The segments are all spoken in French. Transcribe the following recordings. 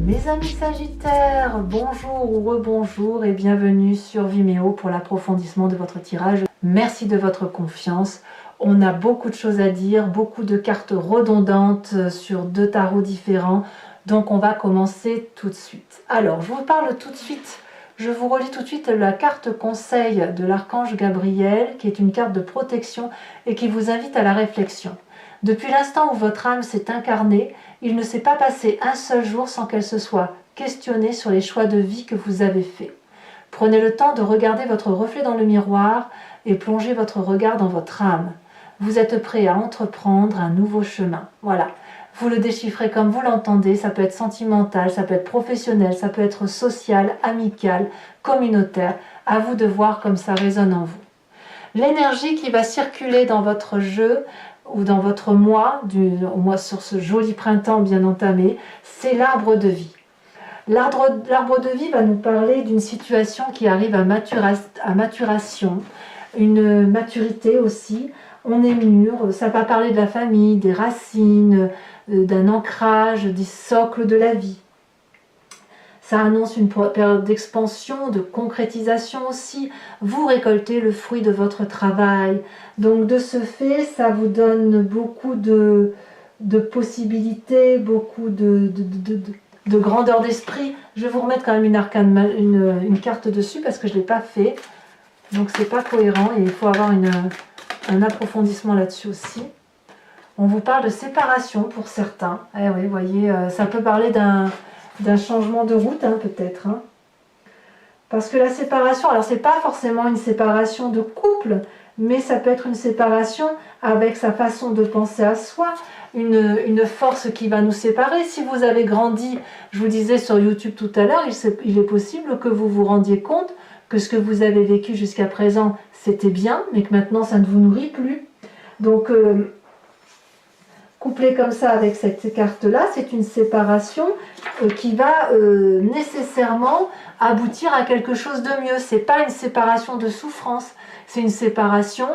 Mes amis Sagittaires, bonjour ou rebonjour et bienvenue sur Vimeo pour l'approfondissement de votre tirage. Merci de votre confiance. On a beaucoup de choses à dire, beaucoup de cartes redondantes sur deux tarots différents. Donc on va commencer tout de suite. Alors, je vous parle tout de suite. Je vous relis tout de suite la carte conseil de l'archange Gabriel, qui est une carte de protection et qui vous invite à la réflexion. Depuis l'instant où votre âme s'est incarnée, il ne s'est pas passé un seul jour sans qu'elle se soit questionnée sur les choix de vie que vous avez faits. Prenez le temps de regarder votre reflet dans le miroir et plongez votre regard dans votre âme. Vous êtes prêt à entreprendre un nouveau chemin. Voilà. Vous le déchiffrez comme vous l'entendez, ça peut être sentimental, ça peut être professionnel, ça peut être social, amical, communautaire. À vous de voir comme ça résonne en vous. L'énergie qui va circuler dans votre jeu ou dans votre mois, sur ce joli printemps bien entamé, c'est l'arbre de vie. L'arbre de vie va nous parler d'une situation qui arrive à maturation, une maturité aussi. On est mûr, ça va parler de la famille, des racines, d'un ancrage, des socles de la vie. Ça annonce une période d'expansion, de concrétisation aussi. Vous récoltez le fruit de votre travail. Donc de ce fait, ça vous donne beaucoup de possibilités, beaucoup de grandeur d'esprit. Je vais vous remettre quand même une carte dessus parce que je ne l'ai pas fait. Donc c'est pas cohérent et il faut avoir un approfondissement là-dessus aussi. On vous parle de séparation pour certains. Eh oui, vous voyez, ça peut parler d'un changement de route, hein, peut-être. Hein. Parce que la séparation, alors c'est pas forcément une séparation de couple, mais ça peut être une séparation avec sa façon de penser à soi, une force qui va nous séparer. Si vous avez grandi, je vous disais sur YouTube tout à l'heure, il est possible que vous vous rendiez compte que ce que vous avez vécu jusqu'à présent, c'était bien, mais que maintenant ça ne vous nourrit plus. Donc, couplé comme ça avec cette carte-là, c'est une séparation qui va nécessairement aboutir à quelque chose de mieux. C'est pas une séparation de souffrance, c'est une séparation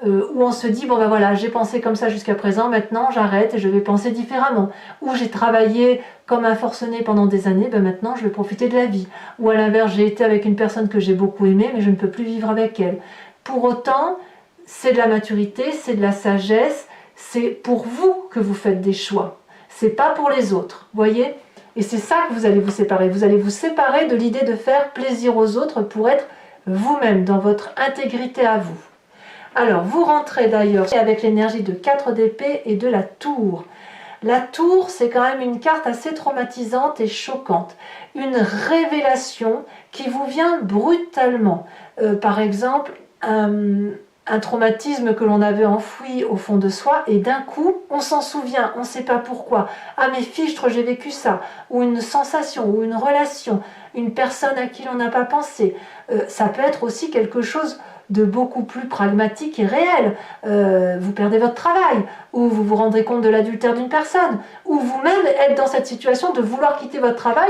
où on se dit, bon ben voilà, j'ai pensé comme ça jusqu'à présent, maintenant j'arrête et je vais penser différemment. Ou j'ai travaillé comme un forcené pendant des années, ben maintenant je vais profiter de la vie. Ou à l'inverse, j'ai été avec une personne que j'ai beaucoup aimée, mais je ne peux plus vivre avec elle. Pour autant, c'est de la maturité, c'est de la sagesse, c'est pour vous que vous faites des choix. C'est pas pour les autres, voyez? Et c'est ça que vous allez vous séparer. Vous allez vous séparer de l'idée de faire plaisir aux autres pour être vous-même, dans votre intégrité à vous. Alors, vous rentrez d'ailleurs avec l'énergie de 4 d'épée et de la tour. La tour, c'est quand même une carte assez traumatisante et choquante. Une révélation qui vous vient brutalement. Par exemple, un traumatisme que l'on avait enfoui au fond de soi et d'un coup, on s'en souvient, on ne sait pas pourquoi. Ah mais fichtre, j'ai vécu ça. Ou une sensation, ou une relation, une personne à qui l'on n'a pas pensé. Ça peut être aussi quelque chose de beaucoup plus pragmatique et réel. Vous perdez votre travail, ou vous vous rendrez compte de l'adultère d'une personne, ou vous-même êtes dans cette situation de vouloir quitter votre travail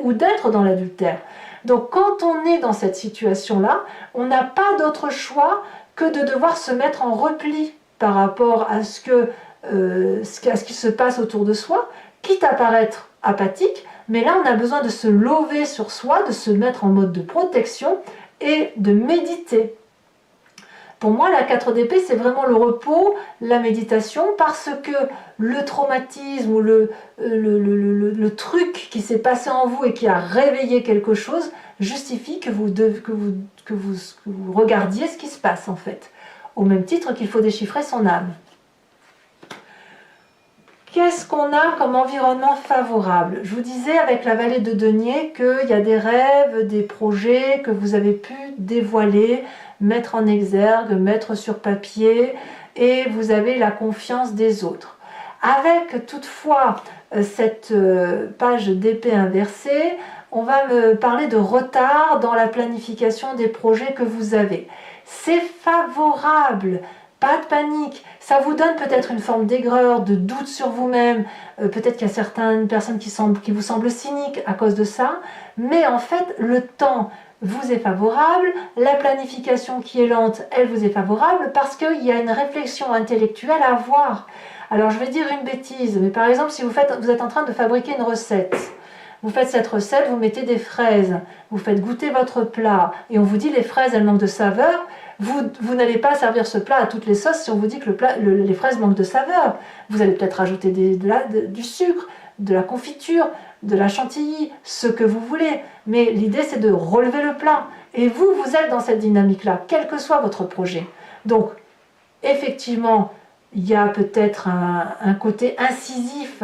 ou d'être dans l'adultère. Donc quand on est dans cette situation-là, on n'a pas d'autre choix que de devoir se mettre en repli par rapport à ce qui se passe autour de soi, quitte à paraître apathique, mais là on a besoin de se lever sur soi, de se mettre en mode de protection et de méditer. Pour moi, la 4 d'épée, c'est vraiment le repos, la méditation, parce que le traumatisme ou le truc qui s'est passé en vous et qui a réveillé quelque chose justifie que vous regardiez ce qui se passe en fait. Au même titre qu'il faut déchiffrer son âme. Qu'est-ce qu'on a comme environnement favorable? Je vous disais avec la vallée de denier qu'il y a des rêves, des projets que vous avez pu dévoiler, mettre en exergue, mettre sur papier, et vous avez la confiance des autres. Avec toutefois cette page d'épée inversée, on va me parler de retard dans la planification des projets que vous avez. C'est favorable. Pas de panique, ça vous donne peut-être une forme d'aigreur, de doute sur vous-même, peut-être qu'il y a certaines personnes qui vous semblent cyniques à cause de ça, mais en fait le temps vous est favorable, la planification qui est lente, elle vous est favorable parce qu'il y a une réflexion intellectuelle à avoir. Alors je vais dire une bêtise, mais par exemple si vous êtes en train de fabriquer une recette, Vous faites cette recette, vous mettez des fraises, vous faites goûter votre plat, et on vous dit les fraises, elles manquent de saveur. Vous n'allez pas servir ce plat à toutes les sauces si on vous dit que les fraises manquent de saveur. Vous allez peut-être rajouter du sucre, de la confiture, de la chantilly, ce que vous voulez. Mais l'idée, c'est de relever le plat. Et vous êtes dans cette dynamique-là, quel que soit votre projet. Donc, effectivement, il y a peut-être un côté incisif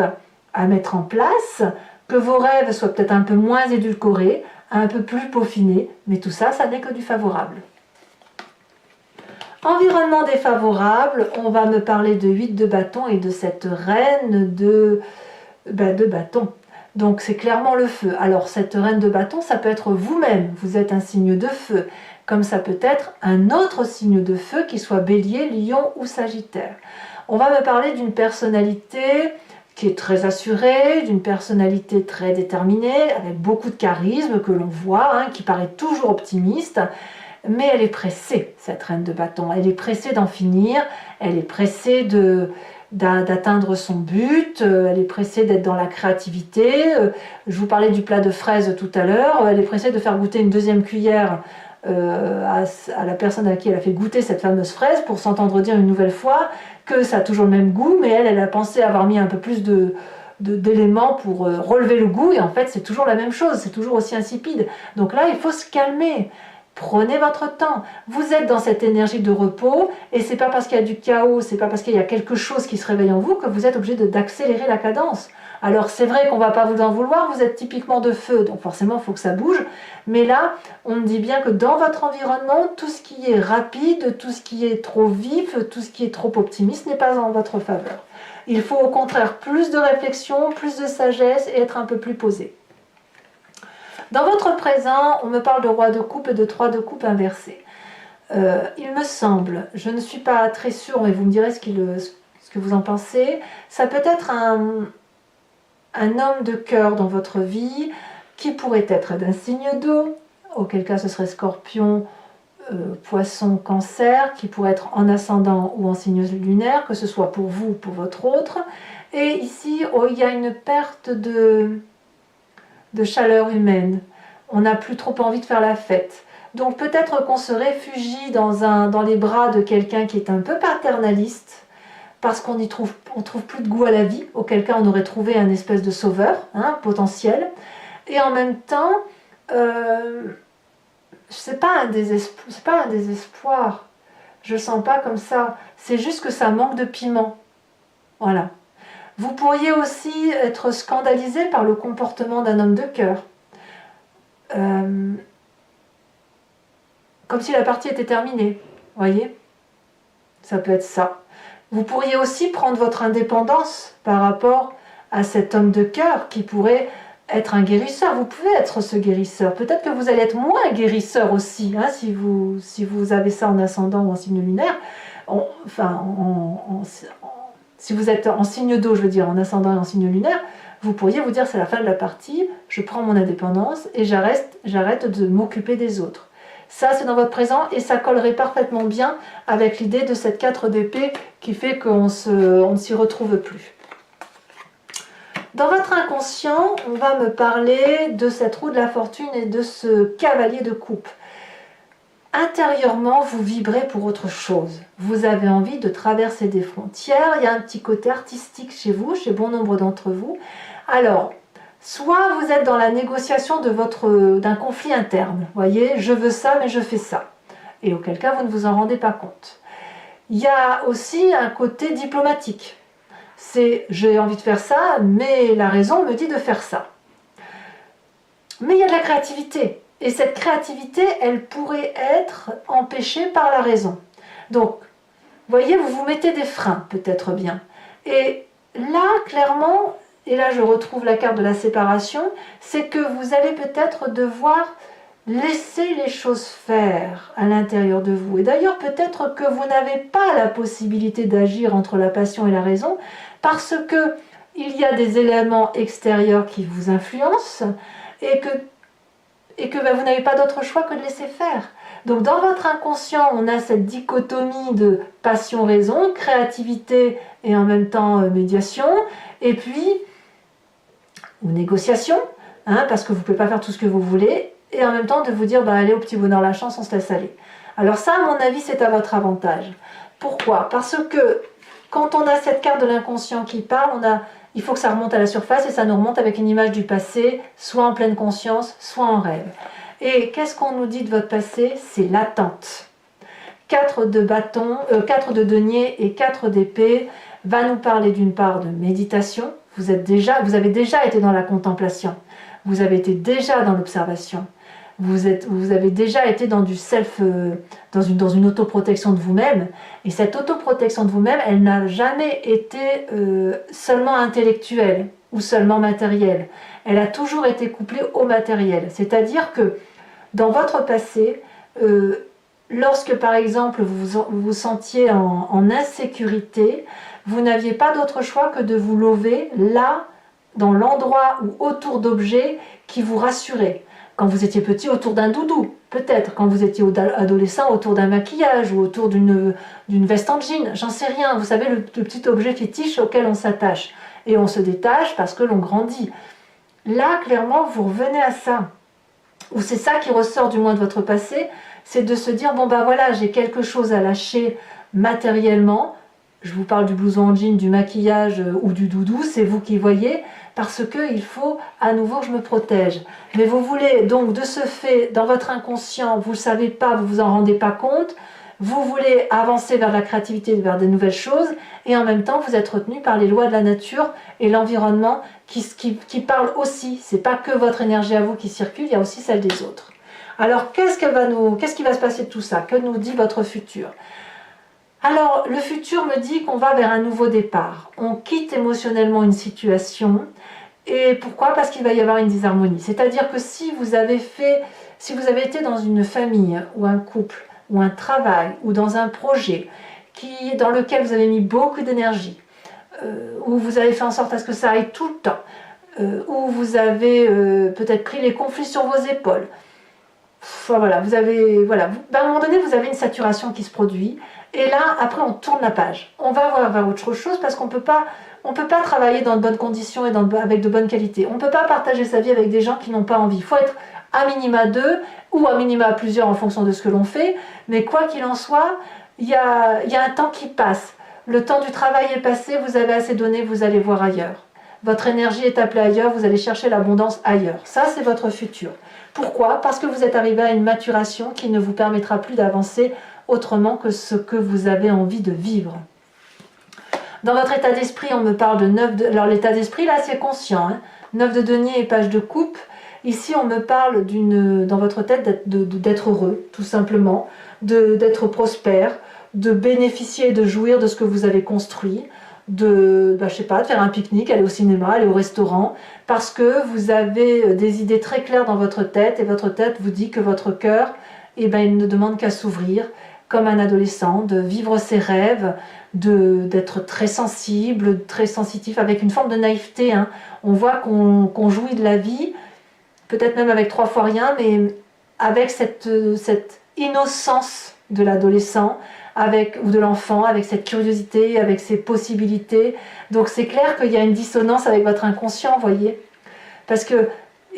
à mettre en place, que vos rêves soient peut-être un peu moins édulcorés, un peu plus peaufinés, mais tout ça, ça n'est que du favorable. Environnement défavorable, on va me parler de 8 de bâton et de cette reine de bâton. Donc c'est clairement le feu. Alors cette reine de bâton, ça peut être vous-même, vous êtes un signe de feu, comme ça peut être un autre signe de feu qui soit bélier, lion ou sagittaire. On va me parler d'une personnalité qui est très assurée, d'une personnalité très déterminée, avec beaucoup de charisme que l'on voit, qui paraît toujours optimiste, mais elle est pressée, cette reine de bâton. Elle est pressée d'en finir, elle est pressée d'atteindre son but, elle est pressée d'être dans la créativité. Je vous parlais du plat de fraises tout à l'heure, elle est pressée de faire goûter une deuxième cuillère à la personne à qui elle a fait goûter cette fameuse fraise pour s'entendre dire une nouvelle fois que ça a toujours le même goût, mais elle a pensé avoir mis un peu plus d'éléments pour relever le goût, et en fait c'est toujours la même chose, c'est toujours aussi insipide. Donc là il faut se calmer. Prenez votre temps. Vous êtes dans cette énergie de repos, et c'est pas parce qu'il y a du chaos, c'est pas parce qu'il y a quelque chose qui se réveille en vous que vous êtes obligé d'accélérer la cadence. Alors c'est vrai qu'on va pas vous en vouloir, vous êtes typiquement de feu, donc forcément il faut que ça bouge, mais là on me dit bien que dans votre environnement, tout ce qui est rapide, tout ce qui est trop vif, tout ce qui est trop optimiste n'est pas en votre faveur. Il faut au contraire plus de réflexion, plus de sagesse et être un peu plus posé. Dans votre présent, on me parle de roi de coupe et de 3 de coupe inversé. Il me semble, je ne suis pas très sûre, mais vous me direz ce que vous en pensez, ça peut être un homme de cœur dans votre vie qui pourrait être d'un signe d'eau, auquel cas ce serait Scorpion, Poisson, Cancer, qui pourrait être en ascendant ou en signe lunaire, que ce soit pour vous ou pour votre autre. Et ici, il y a une perte de chaleur humaine. On n'a plus trop envie de faire la fête. Donc peut-être qu'on se réfugie dans les bras de quelqu'un qui est un peu paternaliste, parce qu'on trouve plus de goût à la vie, auquel cas on aurait trouvé un espèce de sauveur potentiel. Et en même temps, c'est pas un désespoir. Je le sens pas comme ça. C'est juste que ça manque de piment. Voilà. Vous pourriez aussi être scandalisé par le comportement d'un homme de cœur. Comme si la partie était terminée. Voyez ? Ça peut être ça. Vous pourriez aussi prendre votre indépendance par rapport à cet homme de cœur qui pourrait être un guérisseur. Vous pouvez être ce guérisseur. Peut-être que vous allez être moins guérisseur aussi, si vous avez ça en ascendant ou en signe lunaire. Si vous êtes en signe d'eau, je veux dire en ascendant et en signe lunaire, vous pourriez vous dire c'est la fin de la partie, je prends mon indépendance et j'arrête de m'occuper des autres. Ça c'est dans votre présent et ça collerait parfaitement bien avec l'idée de cette 4 d'épée qui fait qu'on ne s'y retrouve plus. Dans votre inconscient, on va me parler de cette roue de la fortune et de ce cavalier de coupe. Intérieurement, vous vibrez pour autre chose. Vous avez envie de traverser des frontières. Il y a un petit côté artistique chez vous, chez bon nombre d'entre vous. Alors, soit vous êtes dans la négociation d'un conflit interne. Vous voyez, je veux ça, mais je fais ça. Et auquel cas, vous ne vous en rendez pas compte. Il y a aussi un côté diplomatique. C'est, j'ai envie de faire ça, mais la raison me dit de faire ça. Mais il y a de la créativité. Et cette créativité, elle pourrait être empêchée par la raison. Donc, vous voyez, vous vous mettez des freins, peut-être bien. Et là, clairement, et là je retrouve la carte de la séparation, c'est que vous allez peut-être devoir laisser les choses faire à l'intérieur de vous. Et d'ailleurs, peut-être que vous n'avez pas la possibilité d'agir entre la passion et la raison, parce que il y a des éléments extérieurs qui vous influencent, et que vous n'avez pas d'autre choix que de laisser faire. Donc dans votre inconscient, on a cette dichotomie de passion-raison, créativité et en même temps médiation, et puis, ou négociation, hein, parce que vous ne pouvez pas faire tout ce que vous voulez, et en même temps de vous dire, bah, allez au petit bonheur la chance, on se laisse aller. Alors ça, à mon avis, c'est à votre avantage. Pourquoi? Parce que quand on a cette carte de l'inconscient qui parle, il faut que ça remonte à la surface, et ça nous remonte avec une image du passé, soit en pleine conscience, soit en rêve. Et qu'est-ce qu'on nous dit de votre passé? C'est l'attente. 4 de bâton, 4 de denier et 4 d'épée va nous parler d'une part de méditation. Vous avez déjà été dans la contemplation, vous avez été déjà dans l'observation, vous avez déjà été dans du self, dans une autoprotection de vous-même, et cette autoprotection de vous-même, elle n'a jamais été seulement intellectuelle ou seulement matérielle, elle a toujours été couplée au matériel, c'est-à-dire que dans votre passé, lorsque par exemple vous vous sentiez en insécurité, vous n'aviez pas d'autre choix que de vous lever là, dans l'endroit ou autour d'objets qui vous rassuraient. Quand vous étiez petit, autour d'un doudou, peut-être. Quand vous étiez adolescent, autour d'un maquillage ou autour d'une veste en jean, j'en sais rien. Vous savez, le petit objet fétiche auquel on s'attache. Et on se détache parce que l'on grandit. Là, clairement, vous revenez à ça. Ou c'est ça qui ressort du moins de votre passé, c'est de se dire, bon ben voilà, j'ai quelque chose à lâcher matériellement, je vous parle du blouson en jean, du maquillage ou du doudou, c'est vous qui voyez, parce qu'il faut à nouveau que je me protège. Mais vous voulez donc de ce fait, dans votre inconscient, vous ne savez pas, vous ne vous en rendez pas compte, vous voulez avancer vers la créativité, vers de nouvelles choses, et en même temps vous êtes retenu par les lois de la nature et l'environnement qui parlent aussi. C'est pas que votre énergie à vous qui circule, il y a aussi celle des autres. Alors qu'est-ce qui va se passer de tout ça? Que nous dit votre futur? Alors le futur me dit qu'on va vers un nouveau départ. On quitte émotionnellement une situation. Et pourquoi? Parce qu'il va y avoir une disharmonie. C'est-à-dire que si vous avez été dans une famille ou un couple, ou un travail, ou dans un projet dans lequel vous avez mis beaucoup d'énergie, où vous avez fait en sorte à ce que ça aille tout le temps, où vous avez peut-être pris les conflits sur vos épaules. Voilà, à un moment donné, vous avez une saturation qui se produit, et là, après, on tourne la page. On va voir vers autre chose parce qu'on ne peut pas travailler dans de bonnes conditions et avec de bonnes qualités. On ne peut pas partager sa vie avec des gens qui n'ont pas envie. Il faut être à minima 2 ou à minima plusieurs en fonction de ce que l'on fait, mais quoi qu'il en soit, il y a un temps qui passe. Le temps du travail est passé, vous avez assez donné, vous allez voir ailleurs. Votre énergie est appelée ailleurs, vous allez chercher l'abondance ailleurs. Ça, c'est votre futur. Pourquoi? Parce que vous êtes arrivé à une maturation qui ne vous permettra plus d'avancer autrement que ce que vous avez envie de vivre. Dans votre état d'esprit, on me parle de 9 de... Alors l'état d'esprit, là, c'est conscient. 9 de denier et page de coupe. Ici, on me parle dans votre tête d'être heureux, tout simplement, d'être prospère, de bénéficier et de jouir de ce que vous avez construit, je sais pas, de faire un pique-nique, aller au cinéma, aller au restaurant, parce que vous avez des idées très claires dans votre tête, et votre tête vous dit que votre cœur, il ne demande qu'à s'ouvrir, comme un adolescent, de vivre ses rêves, d'être très sensible, très sensitif, avec une forme de naïveté. On voit qu'on jouit de la vie, peut-être même avec 3 fois rien, mais avec cette innocence de l'adolescent, ou de l'enfant, avec cette curiosité, avec ses possibilités. Donc c'est clair qu'il y a une dissonance avec votre inconscient, vous voyez.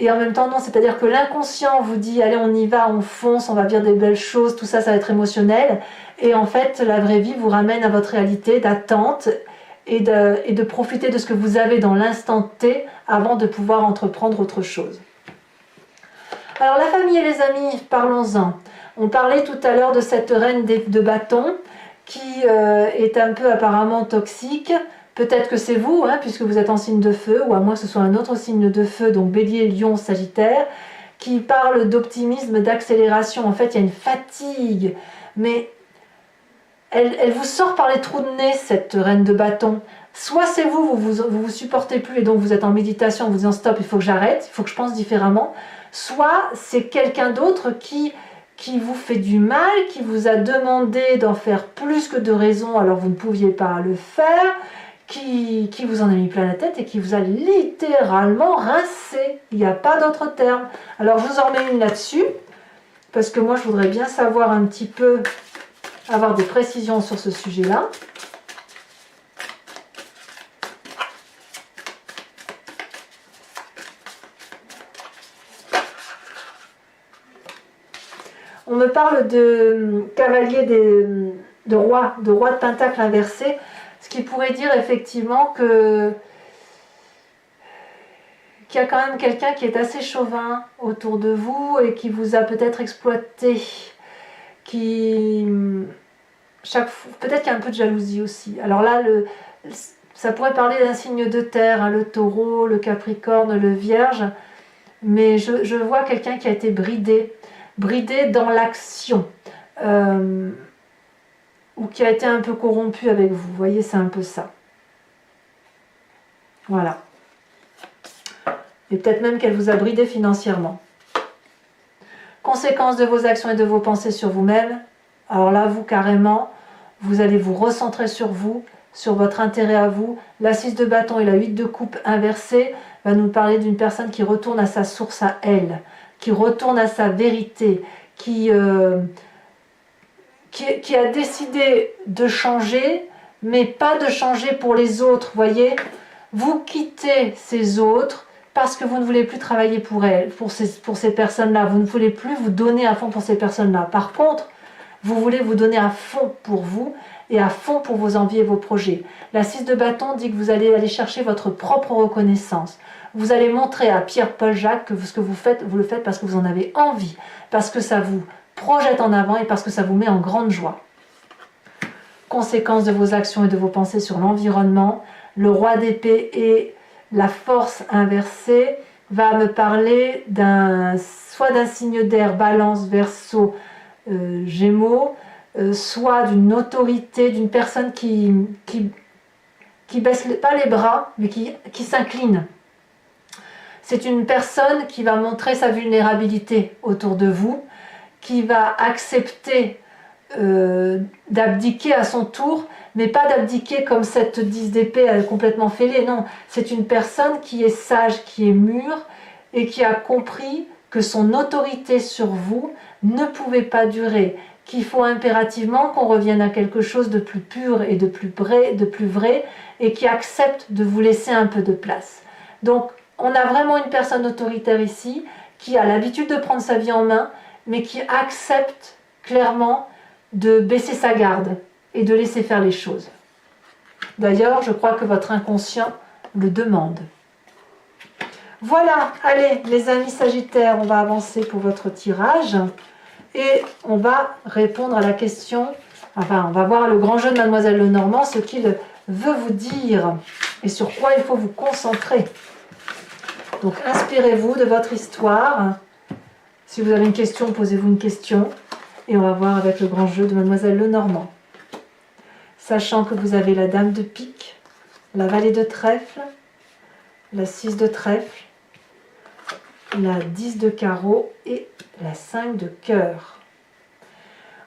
Et en même temps, non, c'est-à-dire que l'inconscient vous dit, allez, on y va, on fonce, on va vivre des belles choses, tout ça, ça va être émotionnel. Et en fait, la vraie vie vous ramène à votre réalité d'attente et de profiter de ce que vous avez dans l'instant T avant de pouvoir entreprendre autre chose. Alors, la famille et les amis, parlons-en. On parlait tout à l'heure de cette reine de bâton qui est un peu apparemment toxique. Peut-être que c'est vous, puisque vous êtes en signe de feu, ou à moins que ce soit un autre signe de feu, donc Bélier, Lion, Sagittaire, qui parle d'optimisme, d'accélération. En fait, il y a une fatigue, mais elle vous sort par les trous de nez, cette reine de bâton. Soit c'est vous supportez plus et donc vous êtes en méditation, vous disant stop, il faut que j'arrête, il faut que je pense différemment. Soit c'est quelqu'un d'autre qui vous fait du mal, qui vous a demandé d'en faire plus que de raison, alors vous ne pouviez pas le faire, qui vous en a mis plein la tête et qui vous a littéralement rincé. Il n'y a pas d'autre terme. Alors je vous en mets une là-dessus, parce que moi je voudrais bien savoir un petit peu, avoir des précisions sur ce sujet-là. On me parle de cavalier de roi de pentacle inversé, ce qui pourrait dire effectivement que qu'il y a quand même quelqu'un qui est assez chauvin autour de vous et qui vous a peut-être exploité, peut-être qu'il y a un peu de jalousie aussi. Alors là, ça pourrait parler d'un signe de terre, hein, le taureau, le capricorne, le vierge, mais je vois quelqu'un qui a été bridé dans l'action, ou qui a été un peu corrompu avec vous. Vous voyez, c'est un peu ça. Voilà. Et peut-être même qu'elle vous a bridé financièrement. Conséquence de vos actions et de vos pensées sur vous-même. Alors là, vous, carrément, vous allez vous recentrer sur vous, sur votre intérêt à vous. La 6 de bâton et la 8 de coupe inversée va nous parler d'une personne qui retourne à sa source à elle, qui retourne à sa vérité, qui a décidé de changer, mais pas de changer pour les autres, voyez. Vous quittez ces autres parce que vous ne voulez plus travailler pour elles, pour ces personnes-là. Vous ne voulez plus vous donner à fond pour ces personnes-là. Par contre, vous voulez vous donner à fond pour vous et à fond pour vos envies et vos projets. La 6 de bâton dit que vous allez aller chercher votre propre reconnaissance. Vous allez montrer à Pierre, Paul, Jacques que ce que vous faites, vous le faites parce que vous en avez envie, parce que ça vous projette en avant et parce que ça vous met en grande joie. Conséquence de vos actions et de vos pensées sur l'environnement, le roi d'épée et la force inversée va me parler soit d'un signe d'air, balance, verseau, gémeaux, soit d'une autorité, d'une personne qui baisse pas les bras, mais qui s'incline. C'est une personne qui va montrer sa vulnérabilité autour de vous, qui va accepter d'abdiquer à son tour, mais pas d'abdiquer comme cette 10 d'épée complètement fêlée, non. C'est une personne qui est sage, qui est mûre, et qui a compris que son autorité sur vous ne pouvait pas durer, qu'il faut impérativement qu'on revienne à quelque chose de plus pur et de plus vrai, et qui accepte de vous laisser un peu de place. Donc, on a vraiment une personne autoritaire ici, qui a l'habitude de prendre sa vie en main, mais qui accepte clairement de baisser sa garde et de laisser faire les choses. D'ailleurs, je crois que votre inconscient le demande. Voilà, allez les amis Sagittaires, on va avancer pour votre tirage et on va répondre à la question, enfin on va voir le grand jeu de Mademoiselle Lenormand, ce qu'il veut vous dire et sur quoi il faut vous concentrer. Donc inspirez-vous de votre histoire. Si vous avez une question, posez-vous une question. Et on va voir avec le grand jeu de Mademoiselle Lenormand. Sachant que vous avez la dame de pique, la valet de trèfle, la 6 de trèfle, la 10 de carreau et la 5 de cœur.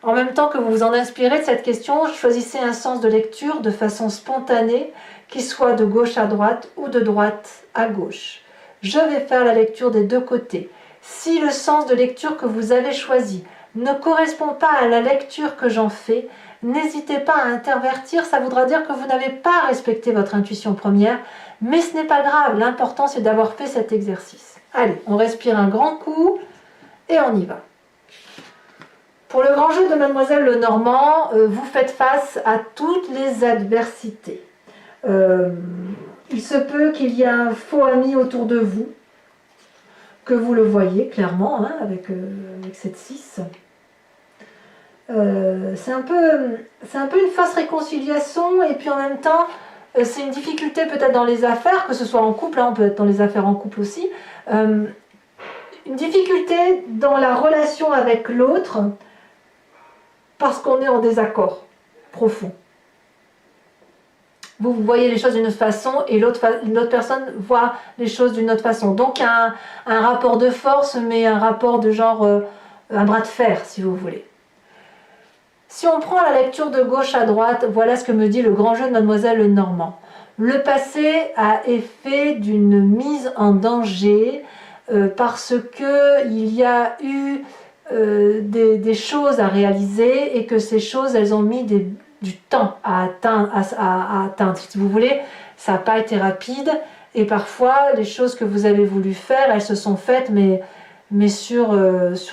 En même temps que vous vous en inspirez de cette question, choisissez un sens de lecture de façon spontanée, qui soit de gauche à droite ou de droite à gauche. Je vais faire la lecture des deux côtés. Si le sens de lecture que vous avez choisi ne correspond pas à la lecture que j'en fais, n'hésitez pas à intervertir, ça voudra dire que vous n'avez pas respecté votre intuition première, mais ce n'est pas grave, l'important c'est d'avoir fait cet exercice. Allez, on respire un grand coup et on y va. Pour le grand jeu de Mademoiselle Lenormand, vous faites face à toutes les adversités. Il se peut qu'il y ait un faux ami autour de vous, que vous le voyez clairement, hein, avec cette 6. C'est un peu une fausse réconciliation, et puis en même temps, c'est une difficulté peut-être dans les affaires, que ce soit en couple, hein, on peut être dans les affaires en couple aussi, une difficulté dans la relation avec l'autre, parce qu'on est en désaccord profond. Vous voyez les choses d'une autre façon et l'autre personne voit les choses d'une autre façon. Donc il y a un rapport de force, mais un rapport de genre, un bras de fer, si vous voulez. Si on prend la lecture de gauche à droite, voilà ce que me dit le grand jeu de Mademoiselle Lenormand. Le passé a effet d'une mise en danger parce qu'il y a eu des choses à réaliser et que ces choses, elles ont mis du temps à atteindre. Si vous voulez, ça n'a pas été rapide et parfois les choses que vous avez voulu faire, elles se sont faites, mais mais sur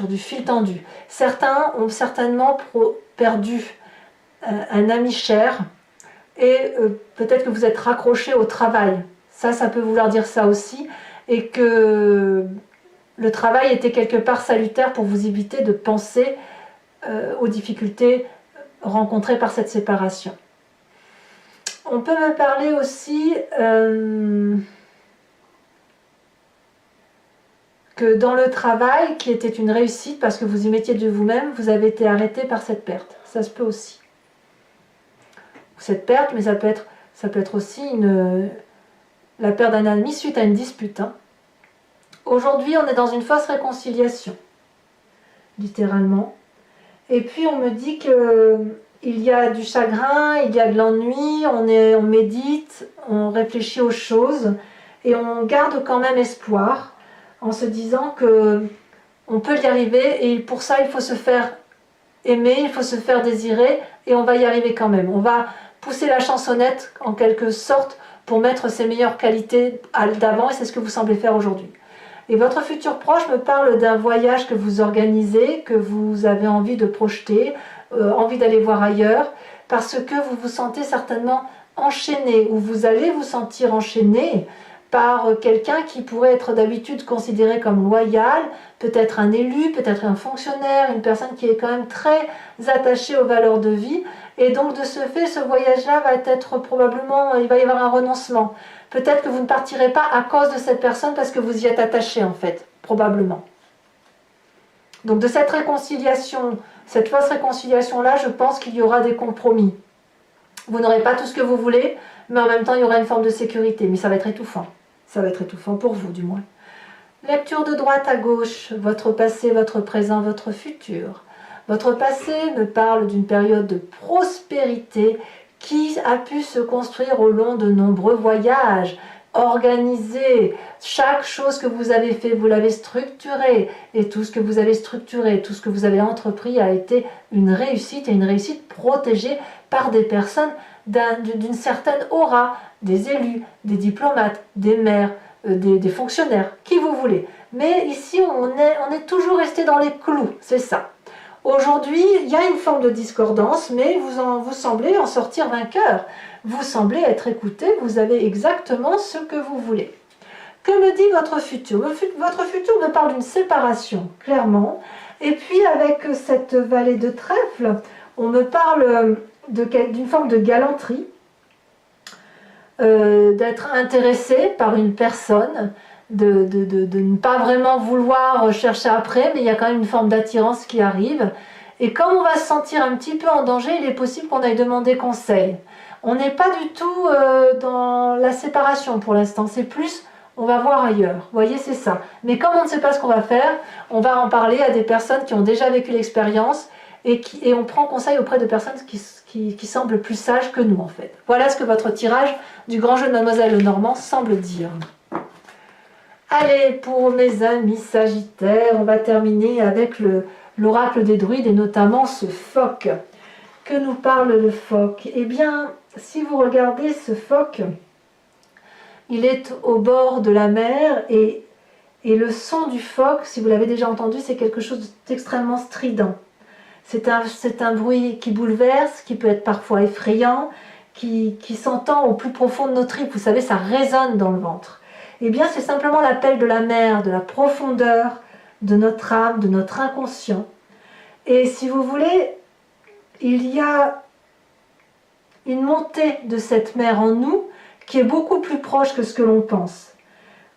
du fil tendu. Certains ont certainement perdu un ami cher, et peut-être que vous êtes raccroché au travail. Ça peut vouloir dire ça aussi, et que le travail était quelque part salutaire pour vous éviter de penser aux difficultés rencontrées par cette séparation. On peut me parler aussi que dans le travail, qui était une réussite parce que vous y mettiez de vous-même, vous avez été arrêté par cette perte. Ça se peut aussi. Cette perte, mais ça peut être aussi la perte d'un ami suite à une dispute. Hein. Aujourd'hui, on est dans une fausse réconciliation, littéralement. Et puis, on me dit qu'il y a du chagrin, il y a de l'ennui, on médite, on réfléchit aux choses, et on garde quand même espoir, en se disant qu'on peut y arriver, et pour ça, il faut se faire aimer, il faut se faire désirer, et on va y arriver quand même. On va pousser la chansonnette, en quelque sorte, pour mettre ses meilleures qualités d'avant, et c'est ce que vous semblez faire aujourd'hui. Et votre futur proche me parle d'un voyage que vous organisez, que vous avez envie de projeter, envie d'aller voir ailleurs, parce que vous vous sentez certainement enchaîné, ou vous allez vous sentir enchaîné par quelqu'un qui pourrait être d'habitude considéré comme loyal, peut-être un élu, peut-être un fonctionnaire, une personne qui est quand même très attachée aux valeurs de vie, et donc de ce fait, ce voyage-là va être probablement, il va y avoir un renoncement. Peut-être que vous ne partirez pas à cause de cette personne parce que vous y êtes attaché en fait, probablement. Donc de cette réconciliation, cette fausse réconciliation-là, je pense qu'il y aura des compromis. Vous n'aurez pas tout ce que vous voulez, mais en même temps il y aura une forme de sécurité, mais ça va être étouffant. Ça va être étouffant pour vous du moins. Lecture de droite à gauche, votre passé, votre présent, votre futur. Votre passé me parle d'une période de prospérité qui a pu se construire au long de nombreux voyages, organisé. Chaque chose que vous avez fait, vous l'avez structuré. Et tout ce que vous avez structuré, tout ce que vous avez entrepris a été une réussite, et une réussite protégée par des personnes d'une certaine aura, des élus, des diplomates, des maires, des fonctionnaires, qui vous voulez. Mais ici, on est toujours resté dans les clous, c'est ça. Aujourd'hui, il y a une forme de discordance, mais vous semblez en sortir vainqueur. Vous semblez être écouté, vous avez exactement ce que vous voulez. Que me dit votre futur? Votre futur me parle d'une séparation, clairement. Et puis avec cette vallée de trèfle, on me parle d'une forme de galanterie, d'être intéressé par une personne, de ne pas vraiment vouloir chercher après, mais il y a quand même une forme d'attirance qui arrive. Et comme on va se sentir un petit peu en danger, il est possible qu'on aille demander conseil. On n'est pas du tout dans la séparation pour l'instant, c'est plus on va voir ailleurs. Vous voyez, c'est ça. Mais comme on ne sait pas ce qu'on va faire, on va en parler à des personnes qui ont déjà vécu l'expérience, et on prend conseil auprès de personnes qui semblent plus sages que nous en fait. Voilà ce que votre tirage du grand jeu de Mademoiselle Lenormand semble dire. Allez, pour mes amis Sagittaires, on va terminer avec l'oracle des druides, et notamment ce phoque. Que nous parle le phoque? Eh bien, si vous regardez ce phoque, il est au bord de la mer, et le son du phoque, si vous l'avez déjà entendu, c'est quelque chose d'extrêmement strident. C'est un bruit qui bouleverse, qui peut être parfois effrayant, qui s'entend au plus profond de nos tripes. Vous savez, ça résonne dans le ventre. Eh bien, c'est simplement l'appel de la mer, de la profondeur, de notre âme, de notre inconscient. Et si vous voulez, il y a une montée de cette mer en nous qui est beaucoup plus proche que ce que l'on pense.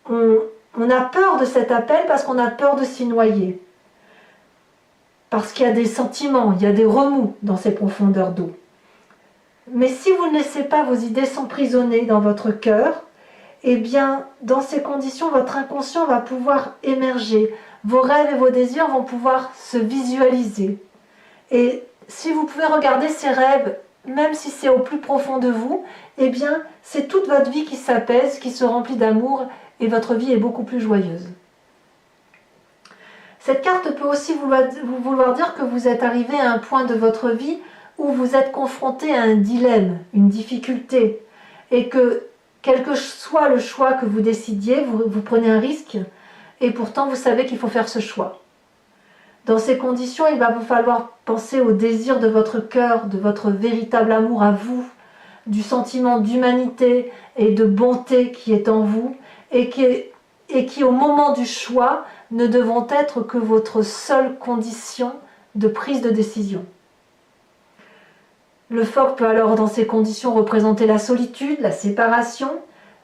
On a peur de cet appel parce qu'on a peur de s'y noyer. Parce qu'il y a des sentiments, il y a des remous dans ces profondeurs d'eau. Mais si vous ne laissez pas vos idées s'emprisonner dans votre cœur, eh bien, dans ces conditions, votre inconscient va pouvoir émerger. Vos rêves et vos désirs vont pouvoir se visualiser. Et si vous pouvez regarder ces rêves, même si c'est au plus profond de vous, eh bien, c'est toute votre vie qui s'apaise, qui se remplit d'amour, et votre vie est beaucoup plus joyeuse. Cette carte peut aussi vouloir dire que vous êtes arrivé à un point de votre vie où vous êtes confronté à un dilemme, une difficulté, et que quel que soit le choix que vous décidiez, vous prenez un risque, et pourtant vous savez qu'il faut faire ce choix. Dans ces conditions, il va vous falloir penser au désir de votre cœur, de votre véritable amour à vous, du sentiment d'humanité et de bonté qui est en vous et qui au moment du choix ne devront être que votre seule condition de prise de décision. Le phoque peut alors dans ces conditions représenter la solitude, la séparation,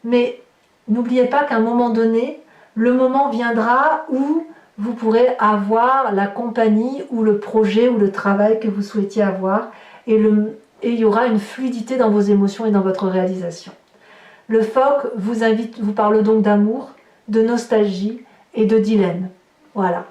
mais n'oubliez pas qu'à un moment donné, le moment viendra où vous pourrez avoir la compagnie ou le projet ou le travail que vous souhaitiez avoir et il y aura une fluidité dans vos émotions et dans votre réalisation. Le phoque vous parle donc d'amour, de nostalgie et de dilemme. Voilà.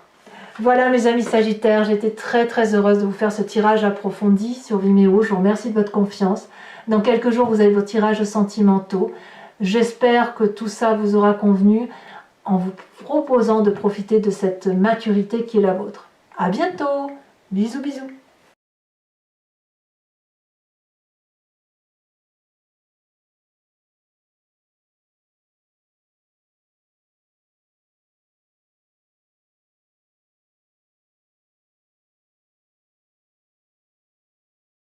Voilà mes amis Sagittaires, j'étais très heureuse de vous faire ce tirage approfondi sur Vimeo. Je vous remercie de votre confiance. Dans quelques jours, vous avez vos tirages sentimentaux. J'espère que tout ça vous aura convenu en vous proposant de profiter de cette maturité qui est la vôtre. À bientôt. Bisous bisous.